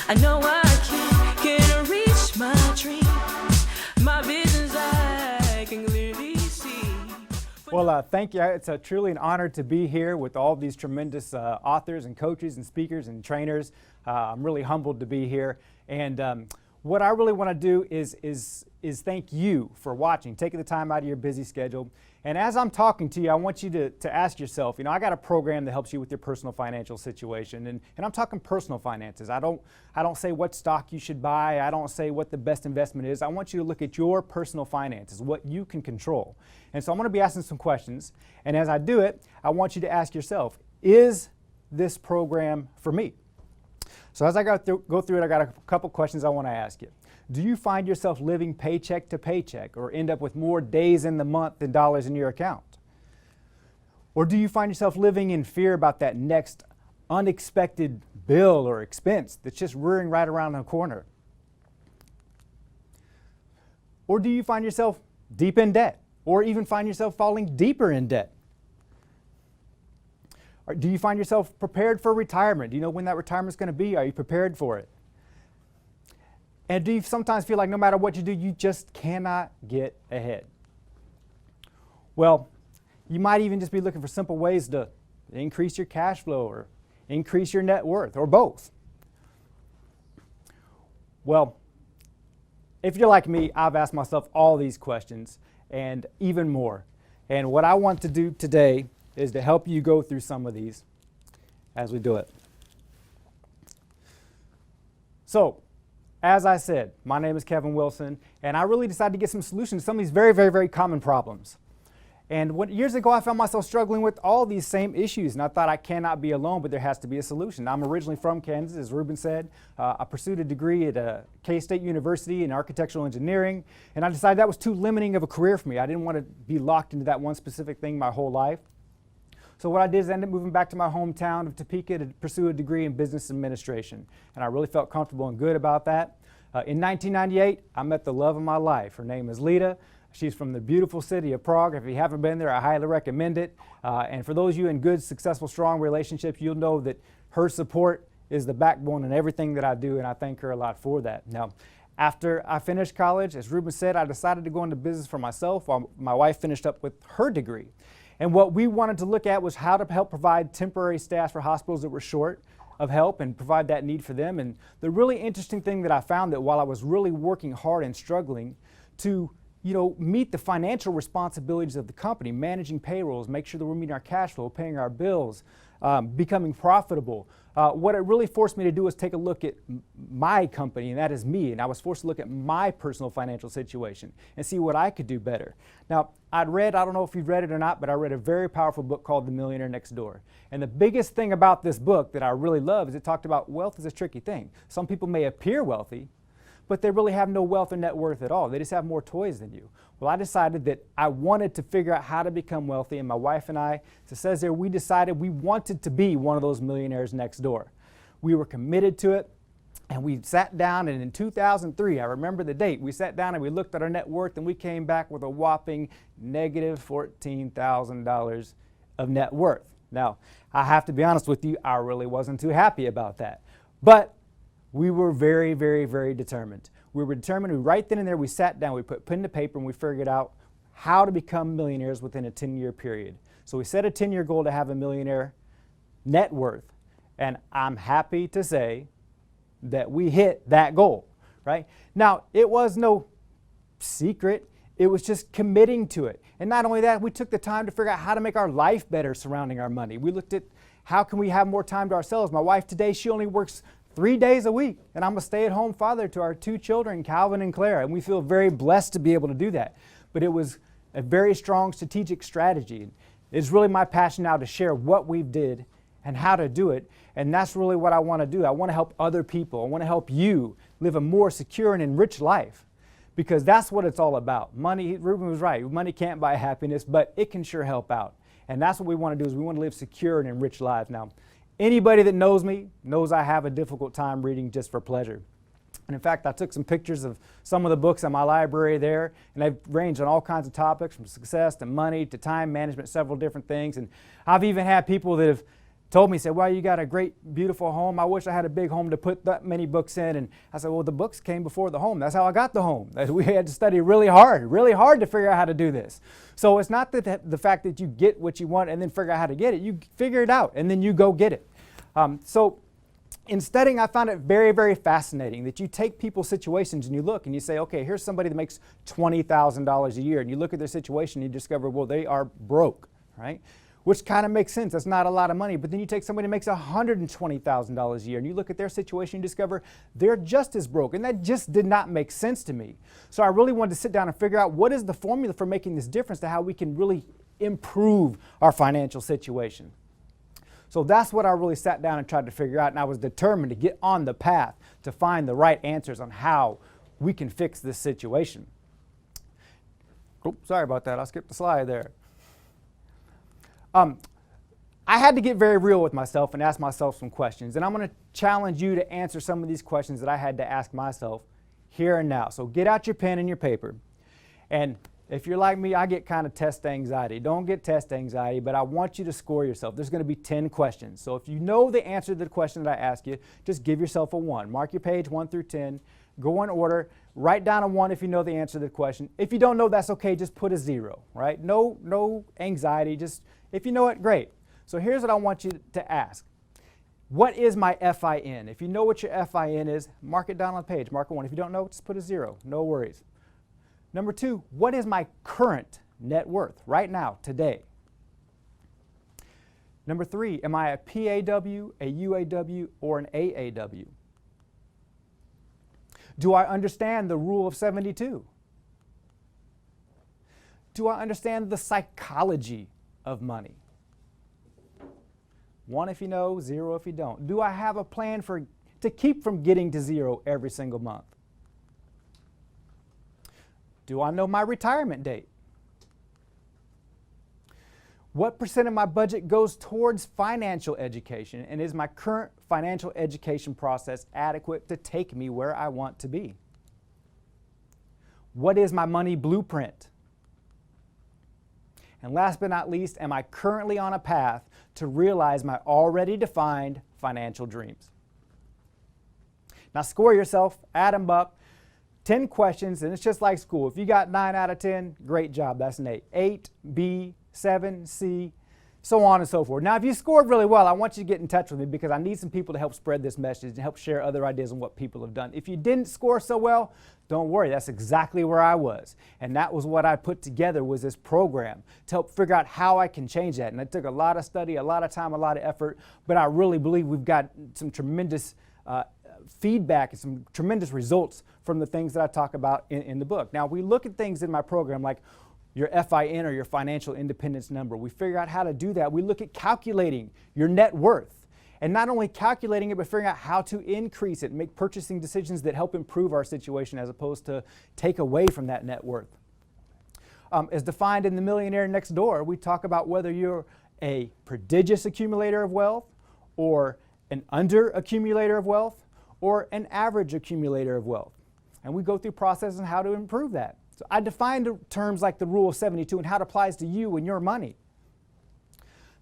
I know I can reach my dreams. My visions I can clearly see. Well, thank you. It's truly an honor to be here with all these tremendous authors and coaches and speakers and trainers. I'm really humbled to be here. And what I really want to do is thank you for watching, taking the time out of your busy schedule. And as I'm talking to you, I want you to ask yourself, I got a program that helps you with your personal financial situation. And I'm talking personal finances. I don't say what stock you should buy. I don't say what the best investment is. I want you to look at your personal finances, what you can control. And so I'm going to be asking some questions. And as I do it, I want you to ask yourself, is this program for me? So as I go through it, I got a couple questions I want to ask you. Do you find yourself living paycheck to paycheck or end up with more days in the month than dollars in your account? Or do you find yourself living in fear about that next unexpected bill or expense that's just rearing right around the corner? Or do you find yourself deep in debt or even find yourself falling deeper in debt? Or do you find yourself prepared for retirement? Do you know when that retirement's going to be? Are you prepared for it? And do you sometimes feel like no matter what you do, you just cannot get ahead? Well, you might even just be looking for simple ways to increase your cash flow or increase your net worth or both. Well, if you're like me, I've asked myself all these questions and even more. And what I want to do today is to help you go through some of these as we do it. So, as I said, my name is Kevin Wilson, and I really decided to get some solutions to some of these very, very, very common problems. And years ago, I found myself struggling with all these same issues, and I thought I cannot be alone, but there has to be a solution. I'm originally from Kansas, as Ruben said. I pursued a degree at K-State University in architectural engineering, and I decided that was too limiting of a career for me. I didn't want to be locked into that one specific thing my whole life. So what I did is I ended up moving back to my hometown of Topeka to pursue a degree in business administration. And I really felt comfortable and good about that. In 1998, I met the love of my life. Her name is Lita. She's from the beautiful city of Prague. If you haven't been there, I highly recommend it. And for those of you in good, successful, strong relationships, you'll know that her support is the backbone in everything that I do, and I thank her a lot for that. Now, after I finished college, as Ruben said, I decided to go into business for myself while my wife finished up with her degree. And what we wanted to look at was how to help provide temporary staff for hospitals that were short of help and provide that need for them. And the really interesting thing that I found that while I was really working hard and struggling to meet the financial responsibilities of the company, managing payrolls, make sure that we're meeting our cash flow, paying our bills, becoming profitable. What it really forced me to do was take a look at my company, and that is me, and I was forced to look at my personal financial situation and see what I could do better. Now, I don't know if you've read it or not, but I read a very powerful book called The Millionaire Next Door. And the biggest thing about this book that I really love is it talked about wealth is a tricky thing. Some people may appear wealthy, but they really have no wealth or net worth at all. They just have more toys than you. Well, I decided that I wanted to figure out how to become wealthy, and my wife and I, it says there, we decided we wanted to be one of those millionaires next door. We were committed to it, and we sat down, and in 2003, I remember the date, we sat down and we looked at our net worth, and we came back with a whopping negative $14,000 of net worth. Now, I have to be honest with you, I really wasn't too happy about that. But we were very, very, very determined. We were determined, right then and there, we sat down, we put pen to paper, and we figured out how to become millionaires within a 10-year period. So we set a 10-year goal to have a millionaire net worth, and I'm happy to say that we hit that goal, right? Now, it was no secret. It was just committing to it. And not only that, we took the time to figure out how to make our life better surrounding our money. We looked at how can we have more time to ourselves. My wife today, she only works 3 days a week, and I'm a stay-at-home father to our 2 children, Calvin and Claire, and we feel very blessed to be able to do that. But it was a very strong strategic strategy. It's really my passion now to share what we did and how to do it, and that's really what I want to do. I want to help other people. I want to help you live a more secure and enriched life, because that's what it's all about. Money, Ruben was right, money can't buy happiness, but it can sure help out. And that's what we want to do, is we want to live secure and enriched lives. Now, anybody that knows me knows I have a difficult time reading just for pleasure. And in fact, I took some pictures of some of the books in my library there, and they've ranged on all kinds of topics, from success to money to time management, several different things. And I've even had people that have told me, said, well, you got a great, beautiful home. I wish I had a big home to put that many books in. And I said, well, the books came before the home. That's how I got the home. We had to study really hard to figure out how to do this. So it's not that the fact that you get what you want and then figure out how to get it. You figure it out, and then you go get it. So in studying, I found it very, very fascinating that you take people's situations and you look and you say, okay, here's somebody that makes $20,000 a year, and you look at their situation and you discover, well, they are broke, right? Which kind of makes sense. That's not a lot of money. But then you take somebody who makes $120,000 a year and you look at their situation and you discover they're just as broke. And that just did not make sense to me. So I really wanted to sit down and figure out what is the formula for making this difference to how we can really improve our financial situation. So that's what I really sat down and tried to figure out, and I was determined to get on the path to find the right answers on how we can fix this situation. Oops, sorry about that. I skipped the slide there. I had to get very real with myself and ask myself some questions, and I'm going to challenge you to answer some of these questions that I had to ask myself here and now. So get out your pen and your paper, and if you're like me, I get kind of test anxiety. Don't get test anxiety, but I want you to score yourself. There's going to be 10 questions. So if you know the answer to the question that I ask you, just give yourself a 1. Mark your page 1 through 10. Go in order. Write down a 1 if you know the answer to the question. If you don't know, that's okay. Just put a 0, right? No anxiety. Just if you know it, great. So here's what I want you to ask. What is my FIN? If you know what your FIN is, mark it down on the page. Mark a 1. If you don't know, just put a 0. No worries. Number 2, what is my current net worth right now, today? Number 3, am I a PAW, a UAW, or an AAW? Do I understand the rule of 72? Do I understand the psychology of money? 1 if you know, 0 if you don't. Do I have a plan to keep from getting to 0 every single month? Do I know my retirement date? What % of my budget goes towards financial education, and is my current financial education process adequate to take me where I want to be? What is my money blueprint? And last but not least, am I currently on a path to realize my already defined financial dreams? Now score yourself, add them up. 10 questions, and it's just like school. If you got 9 out of 10, great job, that's an 8. 8, B, 7, C, so on and so forth. Now, if you scored really well, I want you to get in touch with me because I need some people to help spread this message and help share other ideas on what people have done. If you didn't score so well, don't worry, that's exactly where I was. And that was what I put together, was this program to help figure out how I can change that. And it took a lot of study, a lot of time, a lot of effort, but I really believe we've got some tremendous feedback and some tremendous results from the things that I talk about in the book. Now, we look at things in my program like your FIN, or your financial independence number. We figure out how to do that. We look at calculating your net worth, and not only calculating it, but figuring out how to increase it and make purchasing decisions that help improve our situation as opposed to take away from that net worth. As defined in the Millionaire Next Door, we talk about whether you're a prodigious accumulator of wealth, or an under accumulator of wealth, or an average accumulator of wealth. And we go through processes on how to improve that. So I defined terms like the rule of 72 and how it applies to you and your money.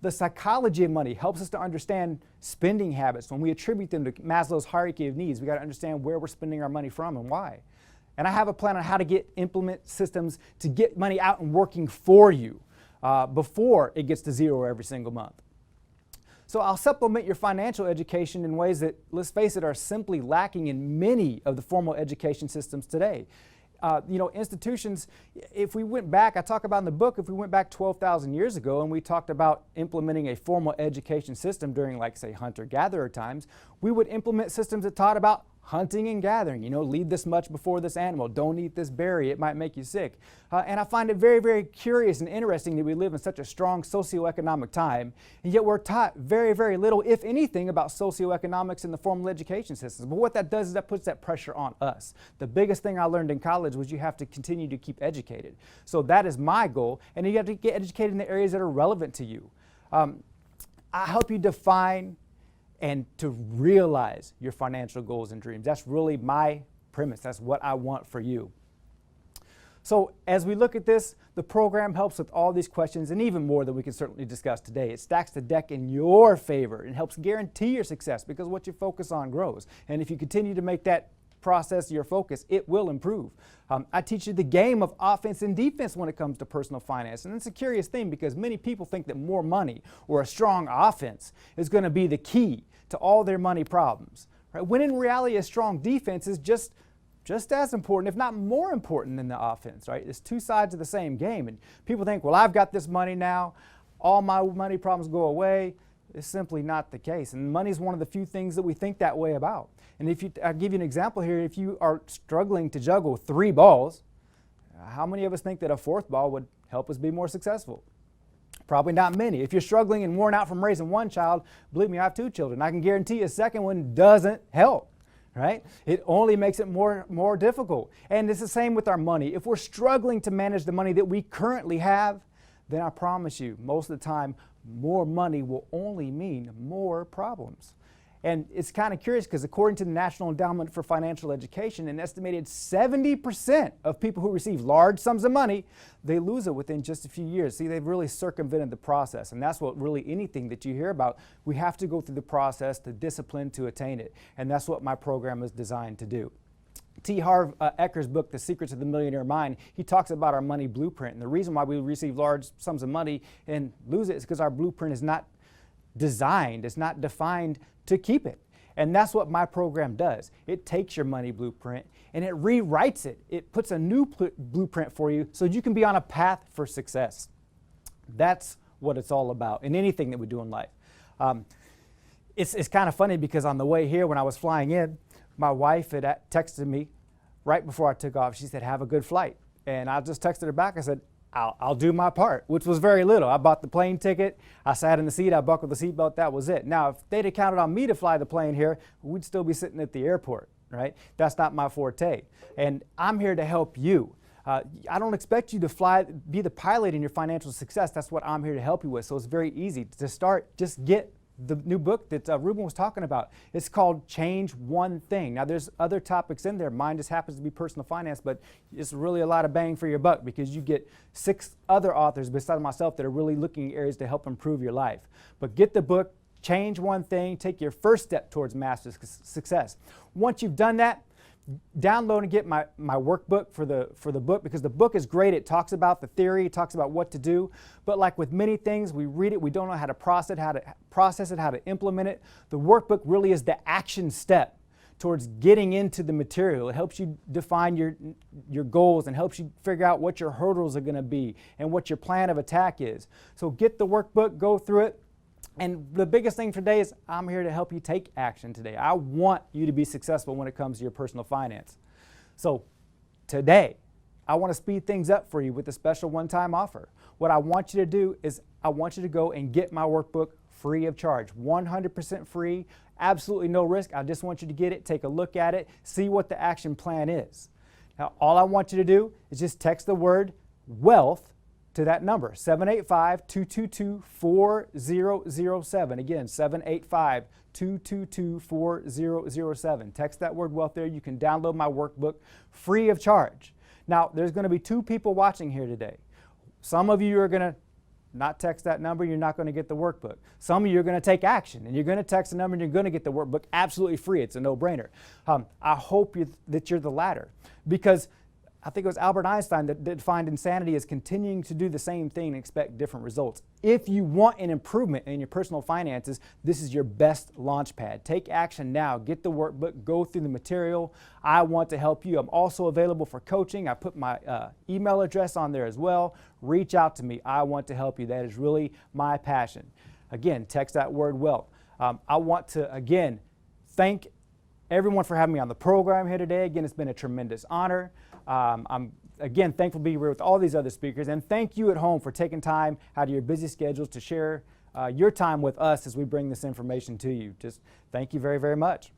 The psychology of money helps us to understand spending habits. When we attribute them to Maslow's hierarchy of needs, we got to understand where we're spending our money from and why. And I have a plan on how to implement systems to get money out and working for you before it gets to 0 every single month. So I'll supplement your financial education in ways that, let's face it, are simply lacking in many of the formal education systems today. Institutions, if we went back, I talk about in the book, if we went back 12,000 years ago and we talked about implementing a formal education system during, like, say, hunter-gatherer times, we would implement systems that taught about hunting and gathering. Leave this much before this animal. Don't eat this berry. It might make you sick. And I find it very, very curious and interesting that we live in such a strong socioeconomic time, and yet we're taught very, very little, if anything, about socioeconomics in the formal education systems. But what that does is that puts that pressure on us. The biggest thing I learned in college was you have to continue to keep educated. So that is my goal, and you have to get educated in the areas that are relevant to you. I help you define and to realize your financial goals and dreams. That's really my premise. That's what I want for you. So as we look at this, the program helps with all these questions and even more that we can certainly discuss today. It stacks the deck in your favor and helps guarantee your success because what you focus on grows. And if you continue to make that process your focus, it will improve. I teach you the game of offense and defense when it comes to personal finance. And it's a curious thing because many people think that more money or a strong offense is going to be the key to all their money problems. Right? When in reality, a strong defense is just as important, if not more important than the offense, right? It's two sides of the same game. And people think, well, I've got this money now, all my money problems go away. It's simply not the case. And money is one of the few things that we think that way about. And I'll give you an example here. If you are struggling to juggle 3 balls, how many of us think that a 4th ball would help us be more successful? Probably not many. If you're struggling and worn out from raising 1 child, believe me, I have 2 children. I can guarantee a second one doesn't help, right? It only makes it more difficult. And it's the same with our money. If we're struggling to manage the money that we currently have, then I promise you, most of the time, more money will only mean more problems. And it's kind of curious because according to the National Endowment for Financial Education, an estimated 70% of people who receive large sums of money, they lose it within just a few years. See, they've really circumvented the process. And that's what really anything that you hear about, we have to go through the process, the discipline to attain it. And that's what my program is designed to do. T. Harv Eker's book, The Secrets of the Millionaire Mind, he talks about our money blueprint. And the reason why we receive large sums of money and lose it is because our blueprint is not designed, it's not defined to keep it. And that's what my program does. It takes your money blueprint and it rewrites it. It puts a new blueprint for you so you can be on a path for success. That's what it's all about in anything that we do in life. It's kind of funny because on the way here when I was flying in, my wife had texted me right before I took off. She said, have a good flight. And I just texted her back. I said, I'll do my part, which was very little. I bought the plane ticket, I sat in the seat, I buckled the seatbelt, that was it. Now, if they'd have counted on me to fly the plane here, we'd still be sitting at the airport, right? That's not my forte. And I'm here to help you. I don't expect you to be the pilot in your financial success. That's what I'm here to help you with. So it's very easy to start. Just get the new book that Ruben was talking about. It's called Change One Thing. Now there's other topics in there. Mine just happens to be personal finance, but it's really a lot of bang for your buck because you get 6 other authors besides myself that are really looking at areas to help improve your life. But get the book, Change One Thing, take your first step towards master success. Once you've done that, download and get my workbook for the book because the book is great. It talks about the theory, it talks about what to do. But like with many things, we read it, we don't know how to process it, how to implement it. The workbook really is the action step towards getting into the material. It helps you define your goals and helps you figure out what your hurdles are going to be and what your plan of attack is. So get the workbook, go through it. And the biggest thing today is I'm here to help you take action today. I want you to be successful when it comes to your personal finance. So today, I want to speed things up for you with a special one-time offer. What I want you to do is I want you to go and get my workbook free of charge, 100% free, absolutely no risk. I just want you to get it, take a look at it, see what the action plan is. Now, all I want you to do is just text the word wealth to that number, 785-222-4007. Again, 785-222-4007. Text that word wealth there. You can download my workbook free of charge. Now, there's going to be 2 people watching here today. Some of you are going to not text that number, you're not going to get the workbook. Some of you are going to take action, and you're going to text the number, and you're going to get the workbook absolutely free. It's a no-brainer. I hope that you're the latter because I think it was Albert Einstein that defined insanity as continuing to do the same thing and expect different results. If you want an improvement in your personal finances, this is your best launch pad. Take action now. Get the workbook. Go through the material. I want to help you. I'm also available for coaching. I put my email address on there as well. Reach out to me. I want to help you. That is really my passion. Again, text that word wealth. I want to, again, thank everyone for having me on the program here today. Again, it's been a tremendous honor. I'm again thankful to be here with all these other speakers, and thank you at home for taking time out of your busy schedules to share your time with us as we bring this information to you. Just thank you very, very much.